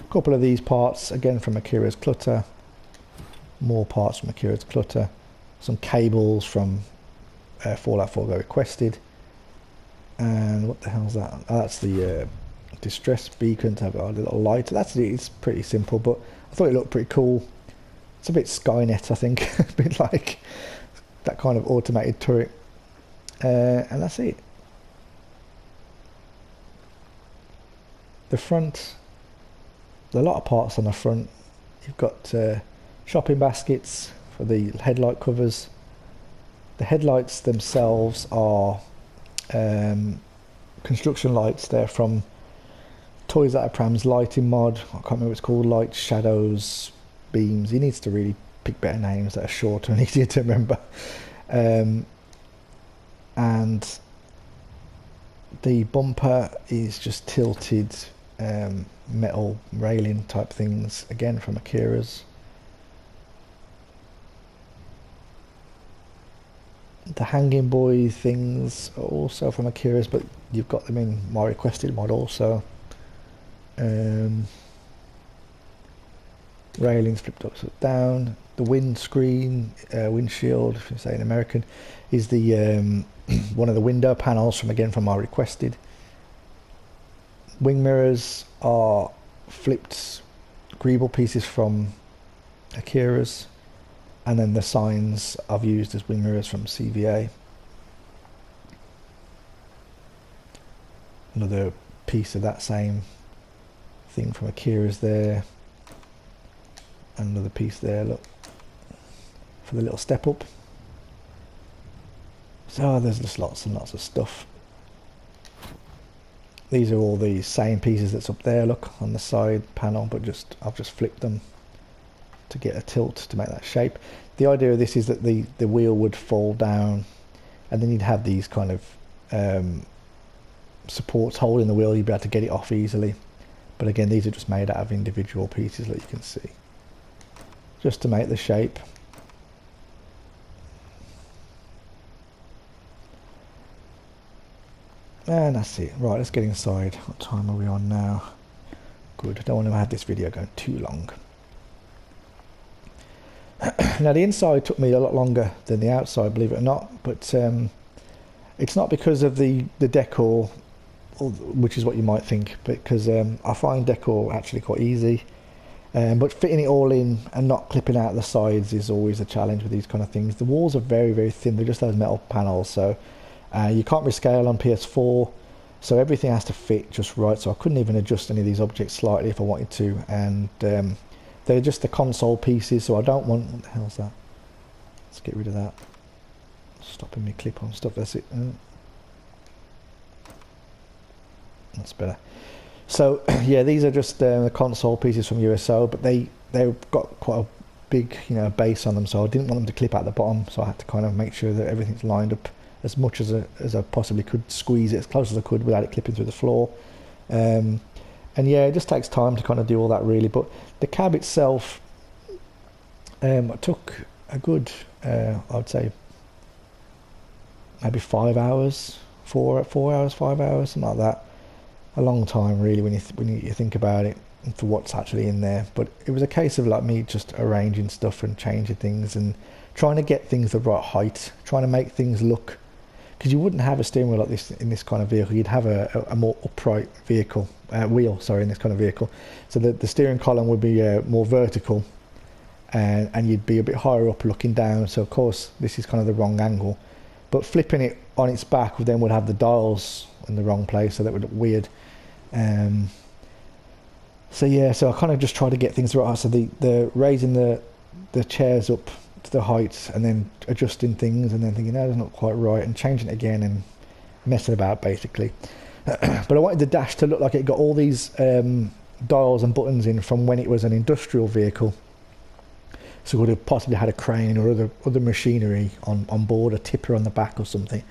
a couple of these parts again from Akira's Clutter, more parts from Akira's Clutter, some cables from Fallout 4 Go Requested, and what the hell's that? Oh, that's the distress beacon to have a little light. It's pretty simple, but I thought it looked pretty cool. It's a bit Skynet, I think, a bit like that kind of automated turret, and that's it. The front, a lot of parts on the front. You've got shopping baskets for the headlight covers. The headlights themselves are construction lights. They're from Toys That Are Pram's lighting mod. I can't remember what it's called. Light, shadows, beams. He needs to really pick better names that are shorter and easier to remember. And the bumper is just tilted metal railing type things, again from Akira's. The hanging buoy things are also from Akira's, but you've got them in my requested mod also. Railings flipped upside down. The windscreen, windshield, if you say in American, is the one of the window panels from my requested. Wing mirrors are flipped greeble pieces from Akira's, and then the signs I've used as wing mirrors from CVA. Another piece of that same thing from Akira's there. Another piece there, look, for the little step up. So there's just lots and lots of stuff. These are all the same pieces that's up there, look, on the side panel, but I've just flipped them to get a tilt to make that shape. The idea of this is that the wheel would fall down, and then you'd have these kind of supports holding the wheel. You'd be able to get it off easily. But again, these are just made out of individual pieces that you can see, just to make the shape. And that's it. Right, let's get inside. What time are we on now? Good, I don't want to have this video going too long. Now the inside took me a lot longer than the outside, believe it or not, but it's not because of the decor, which is what you might think, because I find decor actually quite easy. But fitting it all in and not clipping out the sides is always a challenge with these kind of things. The walls are very, very thin. They're just those metal panels, so you can't rescale on PS4, so everything has to fit just right. So I couldn't even adjust any of these objects slightly if I wanted to, and they're just the console pieces, so I don't want... What the hell's that? Let's get rid of that. Stopping me clip on stuff. That's it. That's better. So yeah, these are just the console pieces from USO, but they've got quite big, you know, base on them, so I didn't want them to clip out the bottom, so I had to kind of make sure that everything's lined up as much as I possibly could, squeeze it as close as I could without it clipping through the floor. And yeah, it just takes time to kind of do all that really. But the cab itself, I took a good, I'd say maybe 5 hours, 4 hours, 5 hours, something like that. A long time really when you think about it, for what's actually in there. But it was a case of like me just arranging stuff and changing things and trying to get things the right height, trying to make things look, because you wouldn't have a steering wheel like this in this kind of vehicle. You'd have a more upright vehicle, wheel, sorry, in this kind of vehicle. So the steering column would be more vertical, and you'd be a bit higher up looking down. So of course this is kind of the wrong angle, but flipping it on its back then would have the dials in the wrong place, so that would look weird. So yeah, so I kind of just try to get things right. So the raising the chairs up to the height and then adjusting things and then thinking, no, that's not quite right, and changing it again and messing about basically. But I wanted the dash to look like it got all these dials and buttons in from when it was an industrial vehicle. So it would have possibly had a crane or other machinery on board, a tipper on the back or something.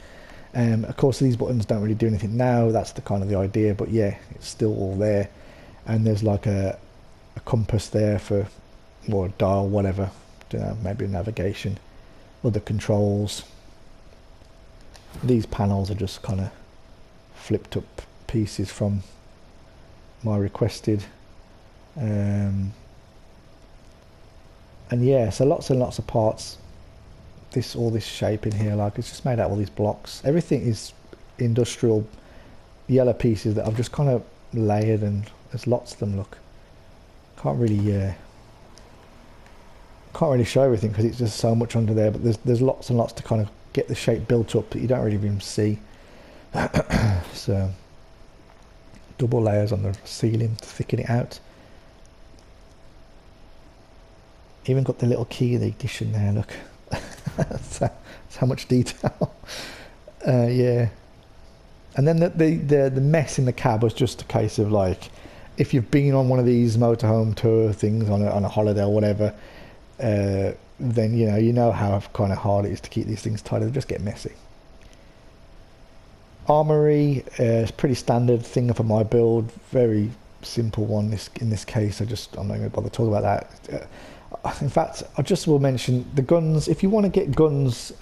Of course these buttons don't really do anything now, that's the kind of the idea, but yeah, it's still all there. And there's like a compass there for, or a dial, whatever, don't know, maybe a navigation, other controls. These panels are just kind of flipped up pieces from my requested. And yeah, so lots and lots of parts. All this shape in here, like it's just made out of all these blocks. Everything is industrial yellow pieces that I've just kind of layered, and there's lots of them. Look, can't really show everything because it's just so much under there, but there's lots and lots to kind of get the shape built up that you don't really even see. So double layers on the ceiling to thicken it out. Even got the little key in the ignition there, look. That's how much detail. Yeah. And then the mess in the cab was just a case of like, if you've been on one of these motorhome tour things on a holiday or whatever, then you know how kind of hard it is to keep these things tidy. They just get messy. Armory is pretty standard thing for my build, very simple one. In this case, I'm not going to bother talking about that. In fact, I just will mention the guns. If you want to get guns,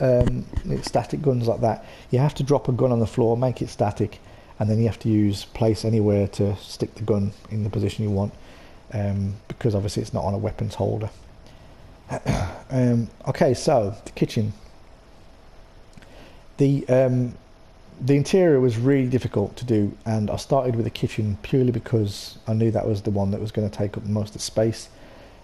static guns like that, you have to drop a gun on the floor, make it static, and then you have to use place anywhere to stick the gun in the position you want, because obviously it's not on a weapons holder. Okay, so the kitchen. The interior was really difficult to do, and I started with the kitchen purely because I knew that was the one that was going to take up most of the space.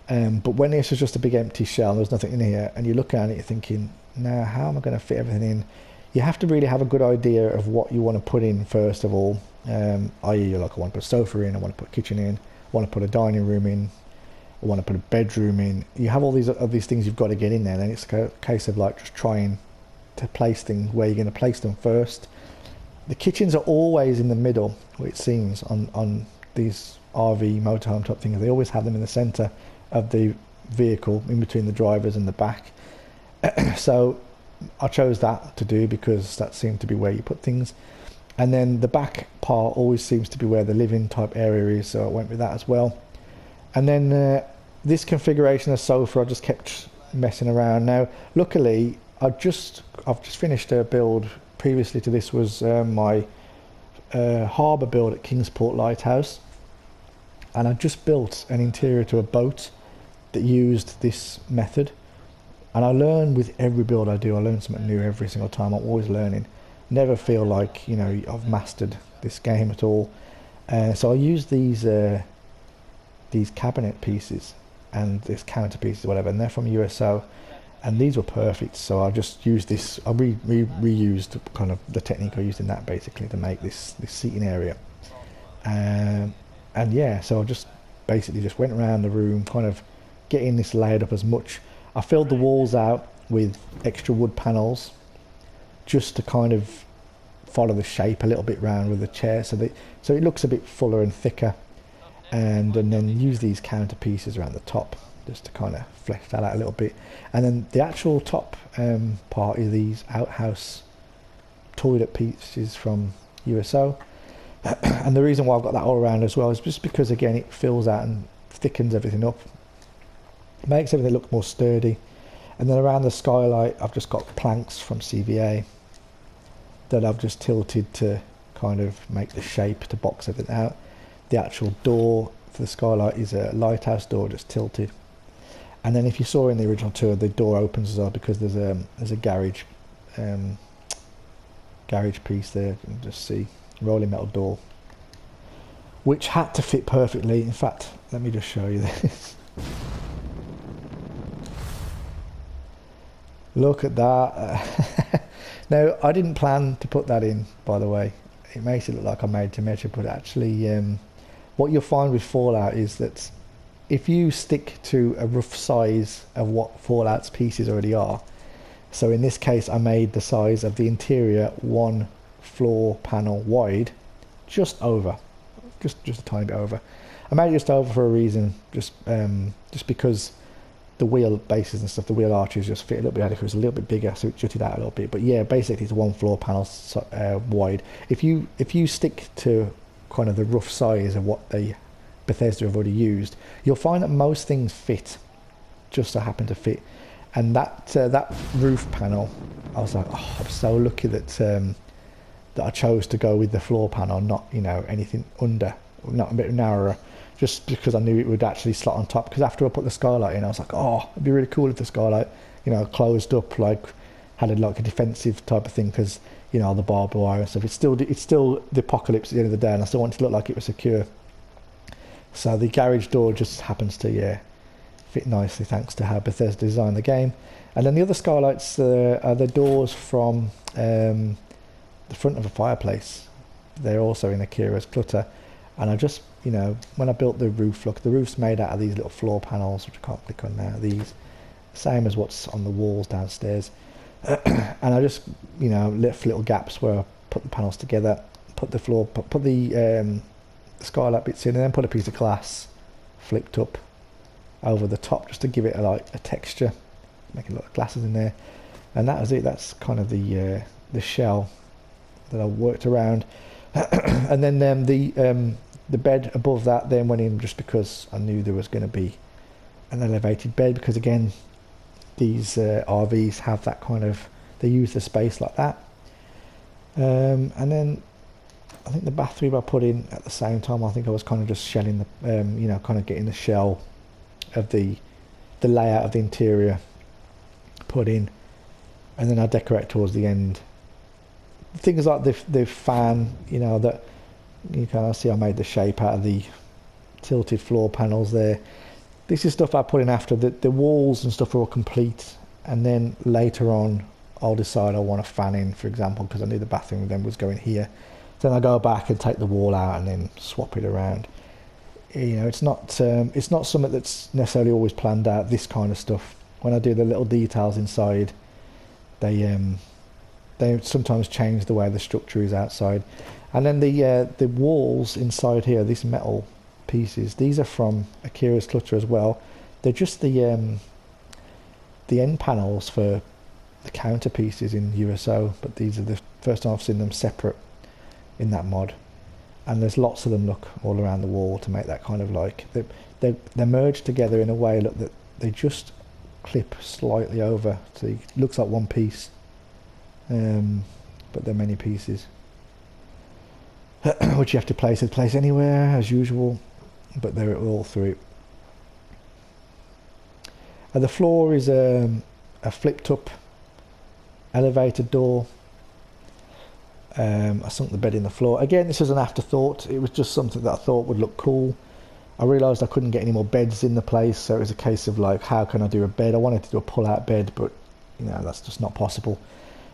But when this was just a big empty shell, there's nothing in here, and you look at it, you're thinking, now how am I going to fit everything in? You have to really have a good idea of what you want to put in first of all. I.e., like, I want to put a sofa in, I want to put a kitchen in, I want to put a dining room in, I want to put a bedroom in. You have all these things you've got to get in there, and then it's a case of like just trying to place things where you're going to place them first. The kitchens are always in the middle, it seems, on these RV motorhome type things. They always have them in the centre of the vehicle, in between the drivers and the back. So I chose that to do because that seemed to be where you put things. And then the back part always seems to be where the living type area is, so I went with that as well. And then this configuration of sofa, I just kept messing around. Now luckily I've just finished a build. Previously to this was my harbour build at Kingsport Lighthouse, and I just built an interior to a boat that used this method. And I learn with every build I do, I learn something new every single time. I'm always learning. Never feel like I've mastered this game at all. So I use these cabinet pieces and this counter pieces, whatever, and they're from USO. And these were perfect, so I just used this. I reused kind of the technique I used in that basically to make this seating area. And yeah, so I just basically just went around the room, kind of getting this layered up as much. I filled the walls out with extra wood panels, just to kind of follow the shape a little bit round with the chair, so it looks a bit fuller and thicker. And then use these counter pieces around the top. just to kind of flesh that out a little bit. And then the actual top part of these outhouse toilet pieces from USO. And the reason why I've got that all around as well is just because, again, it fills out and thickens everything up. It makes everything look more sturdy. And then around the skylight, I've just got planks from CVA that I've just tilted to kind of make the shape to box everything out. The actual door for the skylight is a lighthouse door, just tilted. And then if you saw in the original tour, the door opens as well because there's a garage piece there. You can just see rolling metal door, which had to fit perfectly. In fact, let me just show you this. Look at that. Now, I didn't plan to put that in, by the way. It makes it look like I made to measure, but actually what you'll find with Fallout is that if you stick to a rough size of what Fallout's pieces already are, so in this case I made the size of the interior one floor panel wide, just over, just a tiny bit over. I made it just over for a reason, just because the wheel bases and stuff, the wheel arches just fit a little bit better. It was a little bit bigger, so it jutted out a little bit. But yeah, basically it's one floor panel wide. If you stick to kind of the rough size of what Bethesda have already used, you'll find that most things fit, just so happen to fit. And that roof panel, I was like, oh, I'm so lucky that I chose to go with the floor panel, not anything under, not a bit narrower, just because I knew it would actually slot on top. Because after I put the skylight in, I was like, oh, it'd be really cool if the skylight, closed up, like had a defensive type of thing, because all the barbed wire and stuff. It's still the apocalypse at the end of the day, and I still want it to look like it was secure. So the garage door just happens to fit nicely, thanks to how Bethesda designed the game. And then the other skylights are the doors from the front of a fireplace. They're also in Akira's Clutter. And I just, when I built the roof, look, the roof's made out of these little floor panels, which I can't click on now. These, same as what's on the walls downstairs. And I just, left little gaps where I put the panels together, put the skylight bits in, and then put a piece of glass flipped up over the top just to give it a texture, make a lot of glasses in there. And that was it. That's kind of the shell that I worked around. And then the bed above that then went in just because I knew there was going to be an elevated bed, because again, these RVs have that kind of, they use the space like that. And then I think the bathroom I put in at the same time, I think I was kind of just shelling the, kind of getting the shell of the layout of the interior put in, and then I decorate towards the end. Things like the fan, that you can see I made the shape out of the tilted floor panels there. This is stuff I put in after. The walls and stuff are all complete, and then later on I'll decide I want a fan in, for example, because I knew the bathroom then was going here. Then I go back and take the wall out and then swap it around. It's not something that's necessarily always planned out, this kind of stuff. When I do the little details inside, they sometimes change the way the structure is outside. And then the walls inside here, these metal pieces, these are from Akira's Clutter as well. They're just the end panels for the counter pieces in USO, but these are the first time I've seen them separate in that mod. And there's lots of them, look, all around the wall to make that kind of like, they're merged together in a way, look, that they just clip slightly over, so it looks like one piece, but they're many pieces, which you have to place anywhere as usual, but they're all through it. And the floor is a flipped up elevator door. I sunk the bed in the floor. Again, this was an afterthought. It was just something that I thought would look cool. I realised I couldn't get any more beds in the place, so it was a case of like, how can I do a bed? I wanted to do a pull-out bed, but that's just not possible.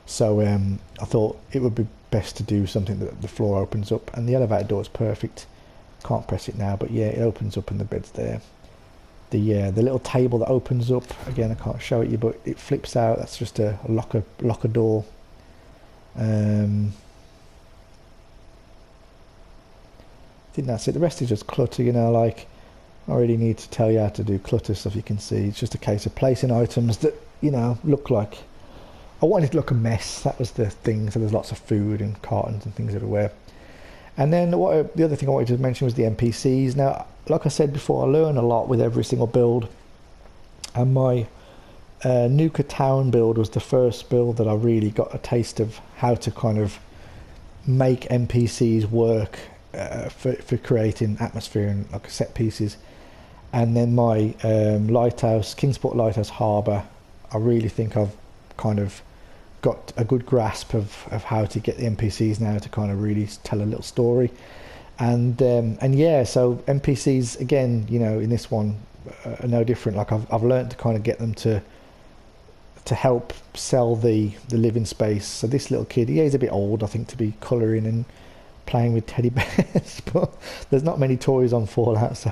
So I thought it would be best to do something that the floor opens up, and the elevator door is perfect. Can't press it now, but yeah, it opens up and the bed's there. The little table that opens up, again, I can't show it you, but it flips out. That's just a locker door. I think that's it. The rest is just clutter, like I really need to tell you how to do clutter stuff. You can see it's just a case of placing items that, you know, look like, I wanted it to look a mess. That was the thing. So there's lots of food and cartons and things everywhere. And then the other thing I wanted to mention was the NPCs. Now, like I said before, I learn a lot with every single build, and my Nuka Town build was the first build that I really got a taste of how to kind of make NPCs work for creating atmosphere and like set pieces. And then my Kingsport Lighthouse Harbour, I really think I've kind of got a good grasp of how to get the NPCs now to kind of really tell a little story. And yeah, so NPCs again, you know, in this one are no different. Like I've learned to kind of get them to help sell the living space. So this little kid, yeah, he's a bit old, I think, to be colouring and playing with teddy bears, but there's not many toys on Fallout. So,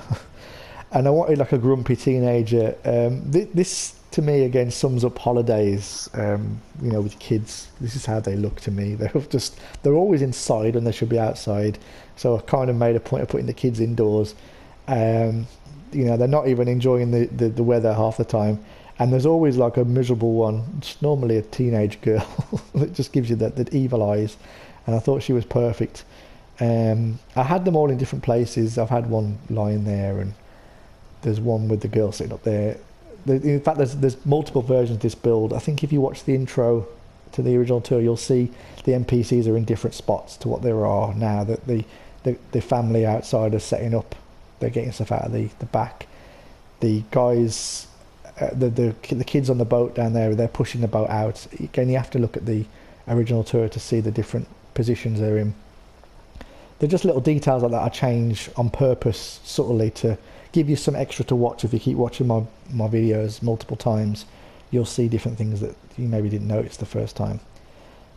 and I wanted like a grumpy teenager. This to me again sums up holidays. You know, with kids, this is how they look to me. They're always inside when they should be outside. So I kind of made a point of putting the kids indoors. You know, they're not even enjoying the weather half the time. And there's always like a miserable one, just normally a teenage girl that just gives you that evil eyes. And I thought she was perfect. I had them all in different places. I've had one lying there, and there's one with the girl sitting up there. In fact, there's multiple versions of this build. I think if you watch the intro to the original tour, you'll see the NPCs are in different spots to what there are now. That the family outside are setting up. They're getting stuff out of the back. The guys, the kids on the boat down there, they're pushing the boat out. Again, you have to look at the original tour to see the different positions they're in. They're just little details like that I change on purpose, subtly, to give you some extra to watch. If you keep watching my videos multiple times, you'll see different things that you maybe didn't notice the first time.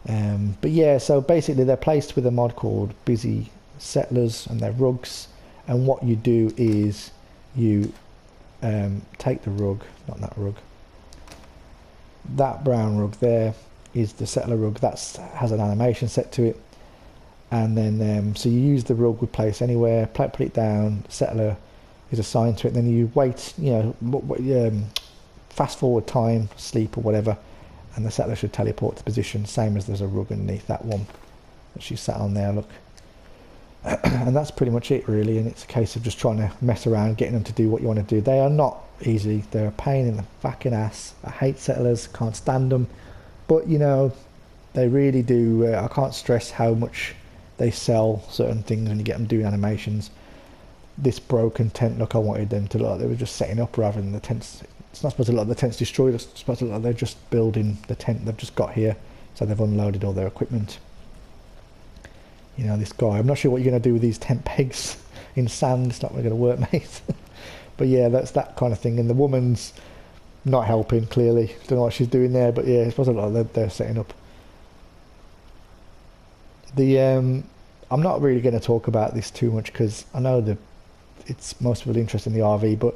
But yeah, so basically they're placed with a mod called Busy Settlers, and they're rugs. And what you do is you take the rug, not that rug, that brown rug there is the settler rug. That has an animation set to it. And then so you use the rug with place anywhere, put it down, settler is assigned to it, then you wait, you know, fast forward time, sleep or whatever, and the settler should teleport to position, same as there's a rug underneath that one that she sat on there, look. And that's pretty much it really, and it's a case of just trying to mess around, getting them to do what you want to do. They are not easy, they're a pain in the fucking ass. I hate settlers, can't stand them, but you know, they really do, I can't stress how much they sell certain things when you get them doing animations. This broken tent look, I wanted them to look like they were just setting up rather than the tents. It's not supposed to look like the tent's destroyed, it's supposed to look like they're just building the tent they've just got here. So they've unloaded all their equipment. You know, this guy, I'm not sure what you're going to do with these tent pegs in sand. It's not really going to work, mate. But yeah, that's that kind of thing. And the woman's not helping, clearly. Don't know what she's doing there, but yeah, it's supposed to look like they're setting up. I'm not really going to talk about this too much because I know that it's most people interested in the RV, but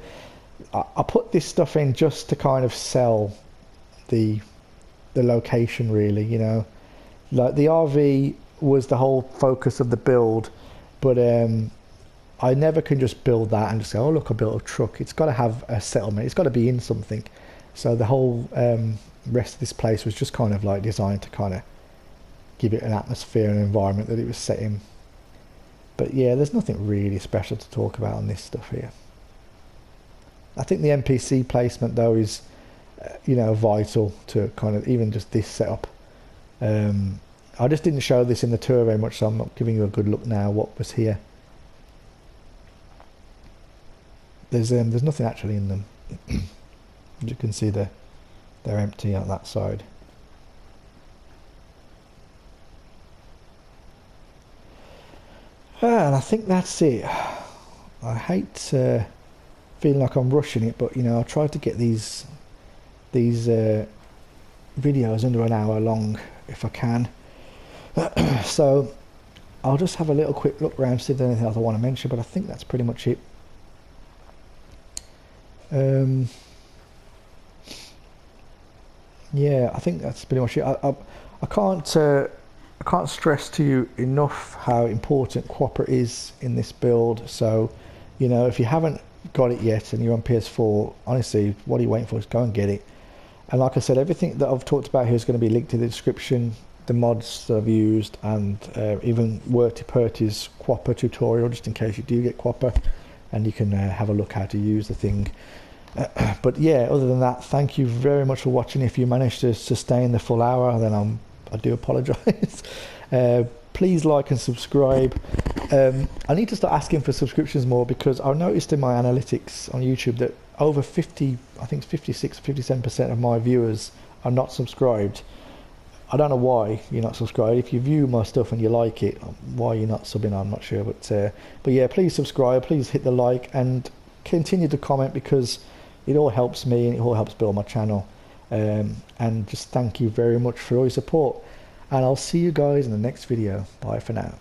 I put this stuff in just to kind of sell the location, really. You know, like the RV was the whole focus of the build, but I never can just build that and just say, oh look, I built a truck. It's got to have a settlement, it's got to be in something. So the whole rest of this place was just kind of like designed to kind of give it an atmosphere and environment that it was set in. But yeah, there's nothing really special to talk about on this stuff here. I think the NPC placement though is you know, vital to kind of even just this setup. I just didn't show this in the tour very much, so I'm not giving you a good look now what was here. There's nothing actually in them. As you can see, they're empty on that side. And I think that's it. I hate feeling like I'm rushing it, but you know, I try to get these videos under an hour long if I can. So I'll just have a little quick look around, see if there's anything else I want to mention, but I think that's pretty much it. Yeah, I think that's pretty much it. I can't stress to you enough how important Quopper is in this build. So, you know, if you haven't got it yet and you're on PS4, honestly, what are you waiting for? Just go and get it. And like I said, everything that I've talked about here is going to be linked in the description. The mods that I've used, and even where to purchase Quapper tutorial, just in case you do get Quapper, and you can have a look how to use the thing. But yeah, other than that, thank you very much for watching. If you managed to sustain the full hour, then I do apologise. Please like and subscribe. I need to start asking for subscriptions more, because I noticed in my analytics on YouTube that over 50, I think it's 57% of my viewers are not subscribed. I don't know why you're not subscribed. If you view my stuff and you like it, why you're not subbing, I'm not sure. But yeah, please subscribe, please hit the like, and continue to comment, because it all helps me and it all helps build my channel. And just thank you very much for all your support, and I'll see you guys in the next video. Bye for now.